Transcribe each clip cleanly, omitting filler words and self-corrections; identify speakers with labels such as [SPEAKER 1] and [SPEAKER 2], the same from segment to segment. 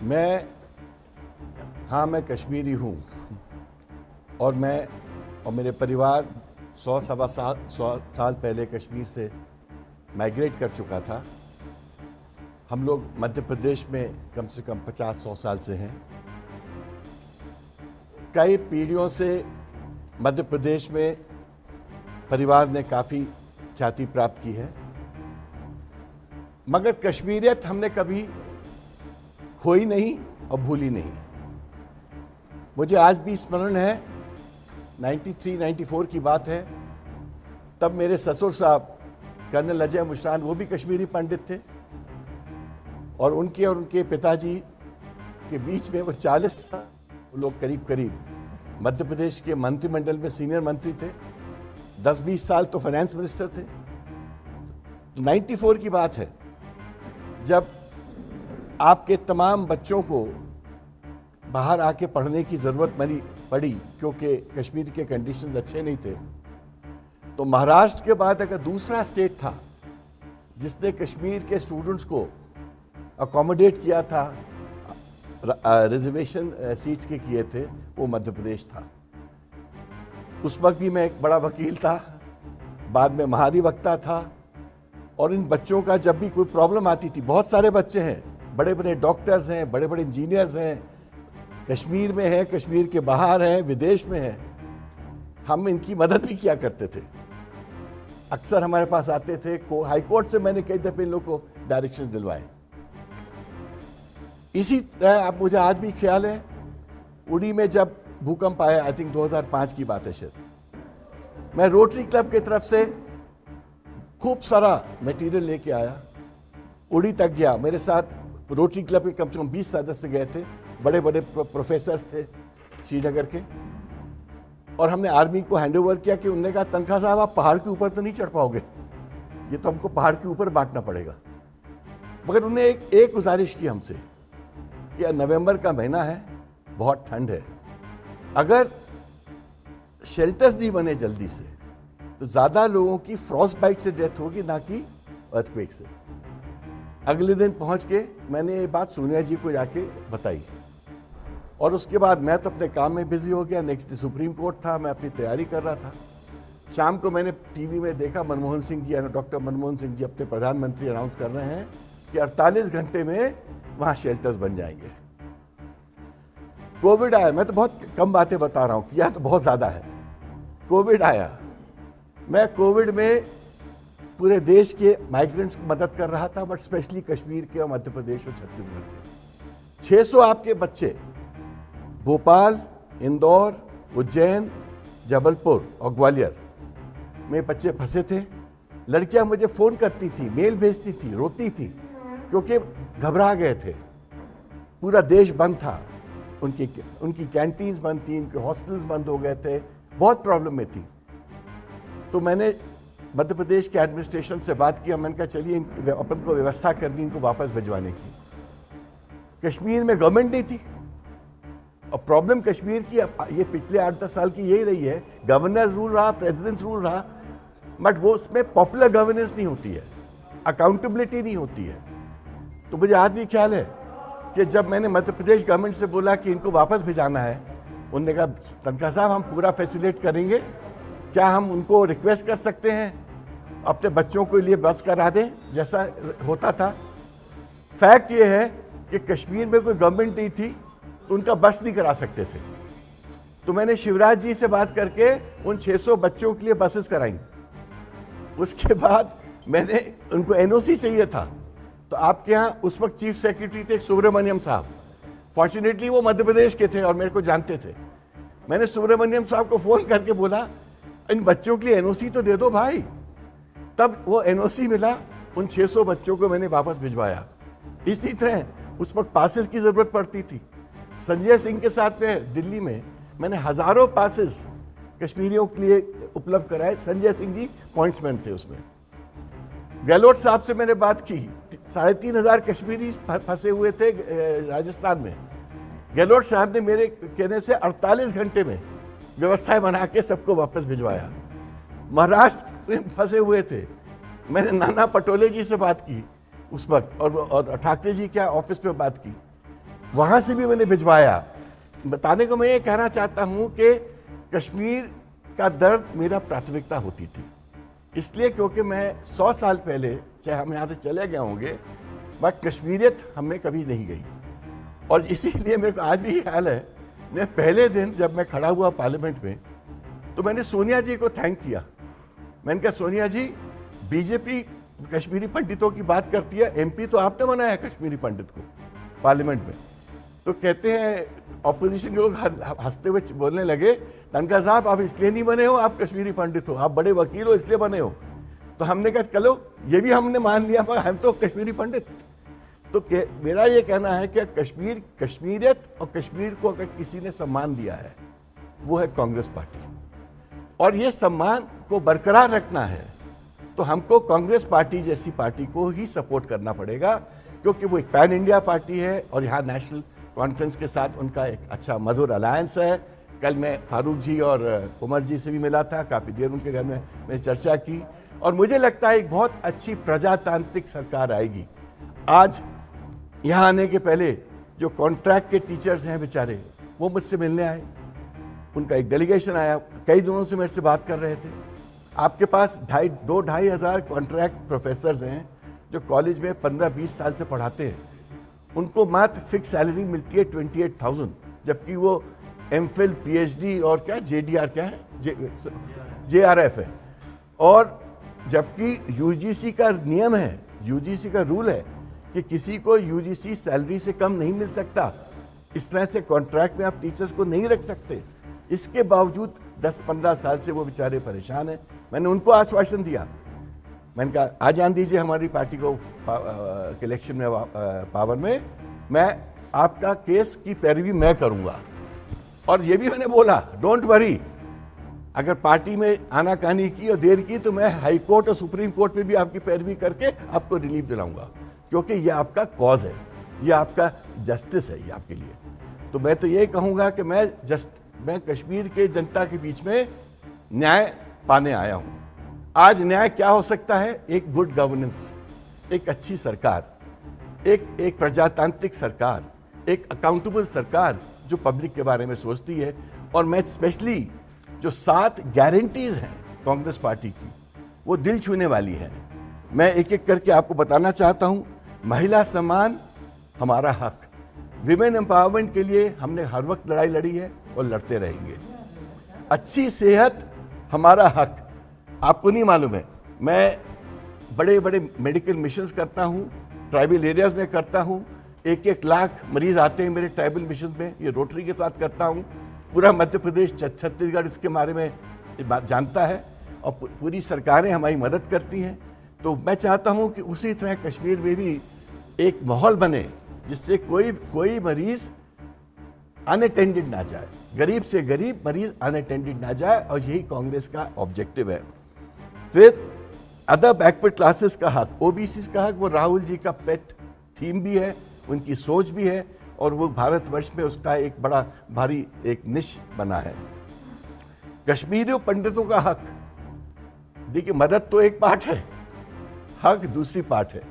[SPEAKER 1] मैं कश्मीरी हूँ और मेरे परिवार 100 साल पहले कश्मीर से माइग्रेट कर चुका था। हम लोग मध्य प्रदेश में कम से कम 50-100 साल से हैं। कई पीढ़ियों से मध्य प्रदेश में परिवार ने काफ़ी ख्याति प्राप्त की है, मगर कश्मीरियत हमने कभी खोई नहीं और भूली नहीं। मुझे आज भी स्मरण है, 93-94 की बात है। तब मेरे ससुर साहब कर्नल अजय मुश्रान, वो भी कश्मीरी पंडित थे, और उनके पिताजी के बीच में वो 40 लोग करीब मध्य प्रदेश के मंत्रिमंडल में सीनियर मंत्री थे। 10-20 साल तो फाइनेंस मिनिस्टर थे। 94 की बात है, जब आपके तमाम बच्चों को बाहर आके पढ़ने की ज़रूरत पड़ी क्योंकि कश्मीर के कंडीशंस अच्छे नहीं थे। तो महाराष्ट्र के बाद अगर दूसरा स्टेट था जिसने कश्मीर के स्टूडेंट्स को अकोमोडेट किया था, रिजर्वेशन सीट्स के किए थे, वो मध्य प्रदेश था। उस वक्त भी मैं एक बड़ा वकील था, बाद में महाधिवक्ता था, और इन बच्चों का जब भी कोई प्रॉब्लम आती थी, बहुत सारे बच्चे हैं, बड़े बड़े डॉक्टर्स हैं, बड़े बड़े इंजीनियर्स हैं, कश्मीर में हैं, कश्मीर के बाहर हैं, विदेश में हैं, हम इनकी मदद भी किया करते थे। अक्सर हमारे पास आते थे। हाई कोर्ट से मैंने कई दफ़े इन लोगों को डायरेक्शंस दिलवाए। इसी तरह अब मुझे आज भी ख्याल है, उड़ी में जब भूकंप आया, आई थिंक 2005 की बात है शायद, मैं रोटरी क्लब की तरफ से खूब सारा मटेरियल लेके आया, उड़ी तक गया। मेरे साथ रोटरी क्लब के कम से कम 20 सदस्य गए थे, बड़े बड़े प्रोफेसर्स थे श्रीनगर के, और हमने आर्मी को हैंडओवर किया कि उन्होंने कहा, तनखा साहब आप पहाड़ के ऊपर तो नहीं चढ़ पाओगे, ये तो हमको पहाड़ के ऊपर बांटना पड़ेगा। मगर उन्होंने एक गुजारिश की हमसे कि नवंबर का महीना है, बहुत ठंड है, अगर शेल्टर्स नहीं बने जल्दी से तो ज़्यादा लोगों की फ्रॉस्ट बाइट से डेथ होगी, ना कि अर्थक्वेक से। अगले दिन पहुंच के मैंने ये बात सोनिया जी को जाके बताई, और उसके बाद मैं तो अपने काम में बिजी हो गया। नेक्स्ट डे सुप्रीम कोर्ट था, मैं अपनी तैयारी कर रहा था। शाम को मैंने टीवी में देखा, मनमोहन सिंह जी, डॉक्टर मनमोहन सिंह जी अपने प्रधानमंत्री अनाउंस कर रहे हैं कि 48 घंटे में वहाँ शेल्टर्स बन जाएंगे। कोविड आया, मैं तो बहुत कम बातें बता रहा हूँ, किया तो बहुत ज़्यादा है। कोविड आया, मैं कोविड में पूरे देश के माइग्रेंट्स की मदद कर रहा था, बट स्पेशली कश्मीर के और मध्य प्रदेश और छत्तीसगढ़ के 600 आपके बच्चे भोपाल, इंदौर, उज्जैन, जबलपुर और ग्वालियर में बच्चे फंसे थे। लड़कियां मुझे फ़ोन करती थी, मेल भेजती थी, रोती थी, क्योंकि घबरा गए थे। पूरा देश बंद था, उनकी कैंटीन्स बंद थी, उनके हॉस्टल्स बंद हो गए थे, बहुत प्रॉब्लम में थी। तो मैंने मध्य प्रदेश के एडमिनिस्ट्रेशन से बात किया, मैंने कहा चलिए अपन को व्यवस्था करनी इनको वापस भिजवाने की। कश्मीर में गवर्नमेंट नहीं थी, और प्रॉब्लम कश्मीर की ये पिछले 8-10 साल की यही रही है, गवर्नर रूल रहा, प्रेसिडेंट रूल रहा, बट वो उसमें पॉपुलर गवर्नेंस नहीं होती है, अकाउंटेबिलिटी नहीं होती है। तो मुझे आज भी ख्याल है कि जब मैंने मध्य प्रदेश गवर्नमेंट से बोला कि इनको वापस भिजाना है, उन्होंने कहा, तनखा साहब हम पूरा फैसिलिटेट करेंगे, क्या हम उनको रिक्वेस्ट कर सकते हैं अपने बच्चों के लिए बस करा दें जैसा होता था। फैक्ट ये है कि कश्मीर में कोई गवर्नमेंट नहीं थी तो उनका बस नहीं करा सकते थे। तो मैंने शिवराज जी से बात करके उन 600 बच्चों के लिए बसेस कराई। उसके बाद मैंने उनको एनओसी चाहिए था, तो आपके यहाँ उस वक्त चीफ सेक्रेटरी थे सुब्रमण्यम साहब, फॉर्चुनेटली वो मध्य प्रदेश के थे और मेरे को जानते थे। मैंने सुब्रमण्यम साहब को फ़ोन करके बोला, इन बच्चों के लिए एनओसी तो दे दो भाई। तब वो एनओसी मिला, उन 600 बच्चों को मैंने वापस भिजवाया। इसी तरह उस वक्त पासेस की ज़रूरत पड़ती थी। संजय सिंह के साथ में दिल्ली में मैंने हज़ारों पासेस कश्मीरियों के लिए उपलब्ध कराए। संजय सिंह जी पॉइंट्समैन थे उसमें। गहलोत साहब से मैंने बात की, 3,500 कश्मीरी फंसे हुए थे राजस्थान में। गहलोत साहब ने मेरे कहने से 48 घंटे में व्यवस्थाएं बना के सबको वापस भिजवाया। महाराष्ट्र में फंसे हुए थे, मैंने नाना पटोले जी से बात की उस वक्त, और ठाकरे जी के ऑफिस में बात की। वहाँ से भी मैंने भिजवाया। बताने को मैं ये कहना चाहता हूँ कि कश्मीर का दर्द मेरा प्राथमिकता होती थी, इसलिए क्योंकि मैं 100 साल पहले, चाहे हम यहाँ से चले गए होंगे, बट कश्मीरियत हमें कभी नहीं गई। और इसीलिए मेरे को आज भी ख्याल है, मैं पहले दिन जब मैं खड़ा हुआ पार्लियामेंट में, तो मैंने सोनिया जी को थैंक किया। मैंने कहा सोनिया जी, बीजेपी कश्मीरी पंडितों की बात करती है, एमपी तो आपने बनाया है कश्मीरी पंडित को पार्लियामेंट में। तो कहते हैं ऑपोजिशन के लोग हंसते हुए बोलने लगे, तनखा साहब आप इसलिए नहीं बने हो, आप कश्मीरी पंडित हो, आप बड़े वकील हो इसलिए बने हो। तो हमने कहा चलो ये भी हमने मान लिया, मगर हम तो कश्मीरी पंडित। तो मेरा ये कहना है कि कश्मीर, कश्मीरियत और कश्मीर को अगर किसी ने सम्मान दिया है वो है कांग्रेस पार्टी, और ये सम्मान को बरकरार रखना है तो हमको कांग्रेस पार्टी जैसी पार्टी को ही सपोर्ट करना पड़ेगा, क्योंकि वो एक पैन इंडिया पार्टी है और यहाँ नेशनल कॉन्फ्रेंस के साथ उनका एक अच्छा मधुर अलायंस है। कल मैं फारूक जी और उमर जी से भी मिला था, काफ़ी देर उनके घर में मैंने चर्चा की, और मुझे लगता है एक बहुत अच्छी प्रजातांत्रिक सरकार आएगी। आज यहाँ आने के पहले जो कॉन्ट्रैक्ट के टीचर्स हैं बेचारे, वो मुझसे मिलने आए, उनका एक डेलीगेशन आया, कई दिनों से मेरे से बात कर रहे थे। आपके पास 2-2.5 हज़ार कॉन्ट्रैक्ट प्रोफेसर्स हैं जो कॉलेज में 15-20 साल से पढ़ाते हैं, उनको मात्र फिक्स सैलरी मिलती है 28,000, जबकि वो एमफिल, पीएचडी और क्या जेडीआर क्या है, जेआरएफ है। और जबकि यूजीसी का नियम है, यूजीसी का रूल है कि किसी को यूजीसी सैलरी से कम नहीं मिल सकता। इस तरह से कॉन्ट्रैक्ट में आप टीचर्स को नहीं रख सकते। इसके बावजूद 10-15 साल से वो बेचारे परेशान हैं। मैंने उनको आश्वासन दिया, मैंने कहा आ जान दीजिए हमारी पार्टी को इलेक्शन में पावर में, मैं आपका केस की पैरवी मैं करूंगा। और ये भी मैंने बोला, डोंट वरी, अगर पार्टी में आनाकानी की और देर की तो मैं हाई कोर्ट और सुप्रीम कोर्ट में भी आपकी पैरवी करके आपको रिलीफ दिलाऊंगा, क्योंकि ये आपका कॉज है, ये आपका जस्टिस है, ये आपके लिए। तो मैं तो ये कहूँगा कि मैं कश्मीर के जनता के बीच में न्याय पाने आया हूँ। आज न्याय क्या हो सकता है? एक गुड गवर्नेंस, एक अच्छी सरकार, एक प्रजातांत्रिक सरकार, एक अकाउंटेबल सरकार जो पब्लिक के बारे में सोचती है। और मैं स्पेशली जो 7 गारंटीज हैं कांग्रेस पार्टी की, वो दिल छूने वाली हैं। मैं एक एक करके आपको बताना चाहता हूं। महिला सम्मान हमारा हक, विमेन एम्पावरमेंट के लिए हमने हर वक्त लड़ाई लड़ी है और लड़ते रहेंगे। अच्छी सेहत हमारा हक, आपको नहीं मालूम है, मैं बड़े बड़े मेडिकल मिशंस करता हूँ, ट्राइबल एरियाज में करता हूँ, 1-1 लाख मरीज आते हैं मेरे ट्राइबल मिशन में, ये रोटरी के साथ करता हूँ। पूरा मध्य प्रदेश, छत्तीसगढ़ इसके बारे में बात जानता है और पूरी सरकारें हमारी मदद करती हैं। तो मैं चाहता हूँ कि उसी तरह कश्मीर में भी एक माहौल बने जिससे कोई मरीज अनअटेंडेड ना जाए, गरीब से गरीब मरीज अनअटेंडेड ना जाए, और यही कांग्रेस का ऑब्जेक्टिव है। फिर अदर बैकवर्ड क्लासेस का हक, ओबीसी का हक, वो राहुल जी का पेट थीम भी है, उनकी सोच भी है, और वो भारतवर्ष में उसका एक बड़ा भारी एक निश बना है। कश्मीरी पंडितों का हक, देखिए मदद तो एक पार्ट है, हक दूसरी पार्ट है।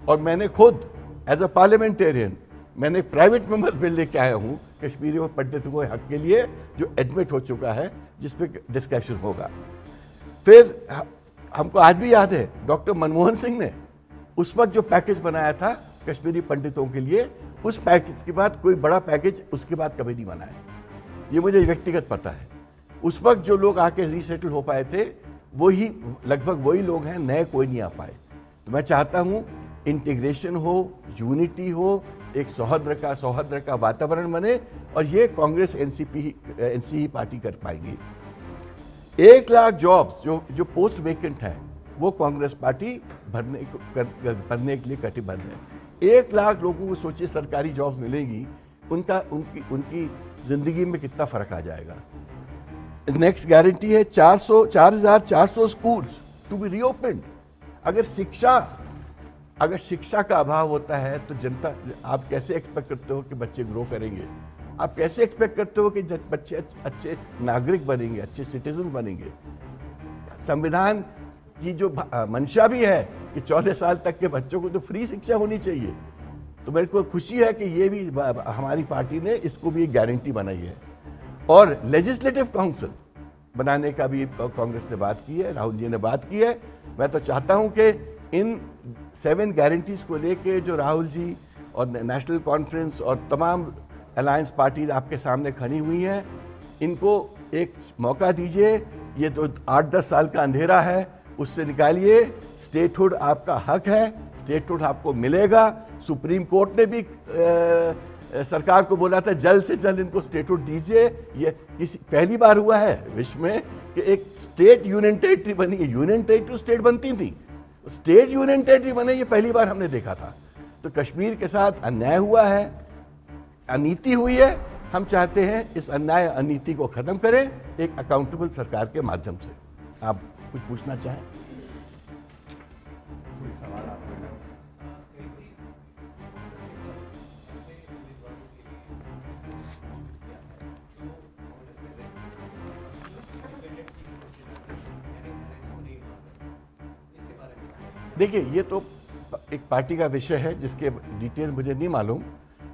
[SPEAKER 1] और मैंने खुद एज अ पार्लियामेंटेरियन मैंने प्राइवेट मेंबर्स बिल लेके आया हूँ कश्मीरी पंडितों के हक के लिए, जो एडमिट हो चुका है, जिस पे डिस्कशन होगा। फिर हमको आज भी याद है डॉक्टर मनमोहन सिंह ने उस वक्त जो पैकेज बनाया था कश्मीरी पंडितों के लिए, उस पैकेज के बाद कोई बड़ा पैकेज उसके बाद कभी नहीं बना है, ये मुझे व्यक्तिगत पता है। उस वक्त जो लोग आके रीसेटल हो पाए थे वही लगभग वही लोग हैं, नए कोई नहीं आ पाए। तो मैं चाहता हूँ इंटीग्रेशन हो, यूनिटी हो, एक सौहार्द का वातावरण बने, और ये कांग्रेस एनसीपी पार्टी कर पाएंगी। 1 लाख जॉब्स जो पोस्ट वेकेंट हैं वो कांग्रेस पार्टी भरने के लिए कटिबद्ध है। 1 लाख लोगों को सोचिए सरकारी जॉब्स मिलेगी, उनकी जिंदगी में कितना फर्क आ जाएगा। नेक्स्ट गारंटी है 4,400 स्कूल्स टू बी रीओपन्ड। अगर शिक्षा का अभाव होता है तो जनता, आप कैसे एक्सपेक्ट करते हो कि बच्चे ग्रो करेंगे? आप कैसे एक्सपेक्ट करते हो कि बच्चे अच्छे नागरिक बनेंगे, अच्छे सिटीजन बनेंगे? संविधान की जो मंशा भी है कि 14 साल तक के बच्चों को तो फ्री शिक्षा होनी चाहिए, तो मेरे को खुशी है कि ये भी हमारी पार्टी ने इसको भी एक गारंटी बनाई है। और लेजिस्लेटिव काउंसिल बनाने का भी कांग्रेस ने बात की है, राहुल जी ने बात की है। मैं तो चाहता हूं कि इन 7 गारंटीज को लेके जो राहुल जी और नेशनल कॉन्फ्रेंस और तमाम अलायंस पार्टीज आपके सामने खड़ी हुई हैं, इनको एक मौका दीजिए। ये तो 8-10 साल का अंधेरा है, उससे निकालिए। स्टेटहुड आपका हक है, स्टेटहुड आपको मिलेगा। सुप्रीम कोर्ट ने भी सरकार को बोला था जल्द से जल्द इनको स्टेटहुड दीजिए। ये किसी पहली बार हुआ है विश्व में कि एक स्टेट यूनियन टेरिटरी बनी है। यूनियन टेरिटरी स्टेट बनती थी, स्टेट यूनियन टेरिटरी बने, ये पहली बार हमने देखा था। तो कश्मीर के साथ अन्याय हुआ है, अनीति हुई है। हम चाहते हैं इस अन्याय अनीति को खत्म करें एक अकाउंटेबल सरकार के माध्यम से। आप कुछ पूछना चाहें? देखिए, ये तो एक पार्टी का विषय है जिसके डिटेल मुझे नहीं मालूम,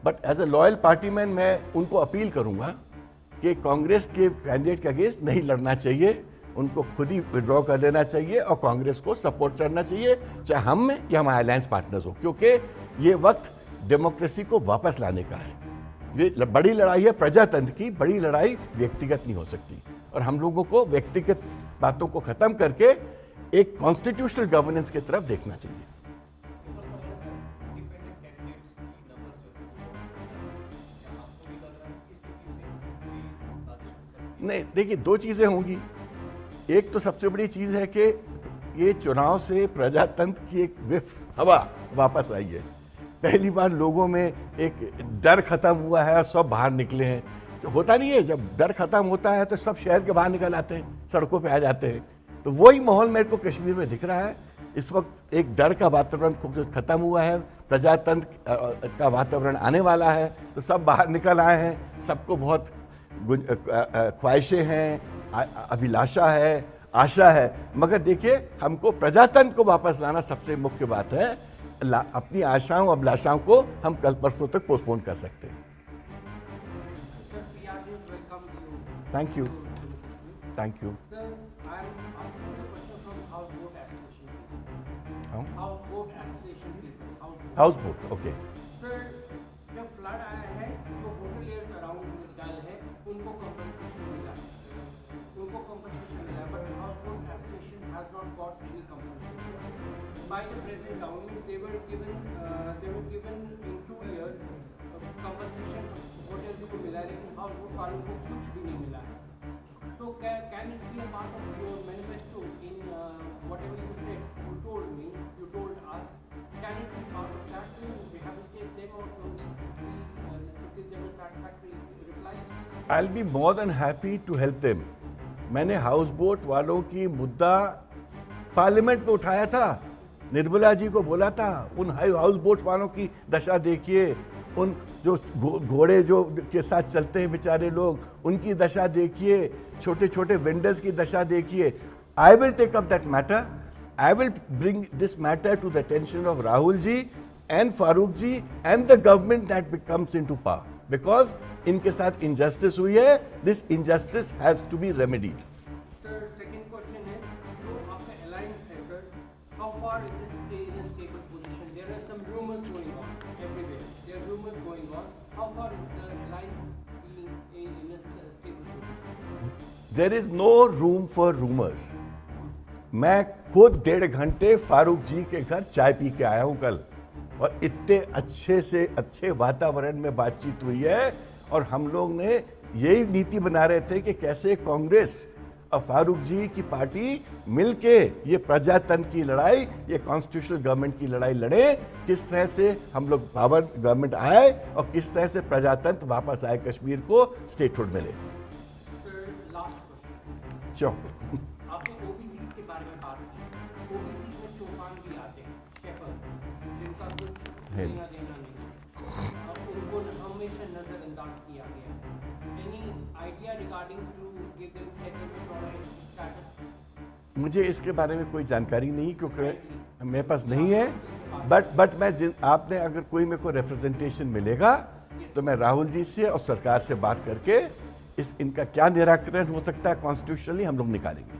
[SPEAKER 1] but as a loyal party man मैं उनको अपील करूंगा कि कांग्रेस के कैंडिडेट के अगेंस्ट नहीं लड़ना चाहिए, उनको खुद ही विड्रॉ कर लेना चाहिए और कांग्रेस को सपोर्ट करना चाहिए, चाहे हम में या हमारे अलायंस पार्टनर्स हो, क्योंकि ये वक्त डेमोक्रेसी को वापस लाने का है। ये बड़ी लड़ाई है प्रजातंत्र की, बड़ी लड़ाई व्यक्तिगत नहीं हो सकती। और हम लोगों को व्यक्तिगत बातों को खत्म करके एक कॉन्स्टिट्यूशनल गवर्नेंस की तरफ देखना चाहिए। नहीं, देखिए, 2 चीजें होंगी। एक तो सबसे बड़ी चीज है कि ये चुनाव से प्रजातंत्र की एक हवा वापस आई है। पहली बार लोगों में एक डर खत्म हुआ है और सब बाहर निकले हैं। तो होता नहीं है, जब डर खत्म होता है तो सब शहर के बाहर निकल आते हैं, सड़कों पे आ जाते हैं। तो वही माहौल मेरे को कश्मीर में दिख रहा है। इस वक्त एक डर का वातावरण खत्म हुआ है, प्रजातंत्र का वातावरण आने वाला है। तो सब बाहर निकल आए हैं, सबको बहुत ख्वाहिशें हैं, अभिलाषा है, आशा है। मगर देखिए, हमको प्रजातंत्र को वापस लाना सबसे मुख्य बात है। अपनी आशाओं अभिलाषाओं को हम कल परसों तक पोस्टपोन कर सकते हैं। Thank you, thank you. House boat, okay.
[SPEAKER 2] Sir, जब फ्लड आया है, जो होटलियर्स अराउंड डल है, उनको कंपनसेशन मिला है, but house boat association has not got any compensation by the present government. They were given in 2 years compensation hotels को मिला, लेकिन हाउस बोट वालों को कुछ भी नहीं मिला है। So can it be a part of your manifesto in whatever you said, you told us, can it be part of that to rehabilitate them or to give them a satisfactory reply?
[SPEAKER 1] I'll be more than happy to help them. मैंने house boat वालों की मुद्दा parliament में उठाया था, निर्मला जी को बोला था उन हाउस बोट वालों की दशा देखिए, उन जो घोड़े जो के साथ चलते हैं बेचारे लोग, उनकी दशा देखिए, छोटे छोटे वेंडर्स की दशा देखिए। I will take up that matter, I will bring this matter to the attention of Rahul ji and Farooq ji and the government that comes into power, because इनके साथ इनजस्टिस हुई है। This injustice has to be remedied.
[SPEAKER 2] Sir, second question है, जो आपका alliance है sir, how far is it stay in a stable position? There are some rumours going on everywhere, there are rumours going on, how far is the alliance in a stable position?
[SPEAKER 1] There is no room for rumours. मैं खुद 1.5 घंटे फारूक जी के घर चाय P के आया हूं कल, और इतने अच्छे वातावरण में बातचीत हुई है। और हम लोग ने यही नीति बना रहे थे कि कैसे कांग्रेस और फारूक जी की पार्टी मिलके ये प्रजातंत्र की लड़ाई, ये कॉन्स्टिट्यूशनल गवर्नमेंट की लड़ाई लड़े, किस तरह से हम लोग पावर गवर्नमेंट आए और किस तरह से प्रजातंत्र वापस आए, कश्मीर को स्टेटहुड मिले।
[SPEAKER 2] Sir, last question.
[SPEAKER 1] श्योर।
[SPEAKER 2] आपने ओबीसीज के बारे में बात की। ओबीसीज में चौपान भी आते हैं, शेफर्ड्स, जिनका कुछ लेना देना नहीं, उनको हमेशा नजरअंदाज किया गया। Any idea regarding to give them settlement और स्टेटस?
[SPEAKER 1] मुझे इसके बारे में कोई जानकारी नहीं, क्योंकि मेरे पास नहीं है। बट आपने अगर कोई मेरे को रिप्रेजेंटेशन मिलेगा तो मैं राहुल जी से और सरकार से बात करके इनका क्या निराकरण हो सकता है कॉन्स्टिट्यूशनली हम लोग निकालेंगे।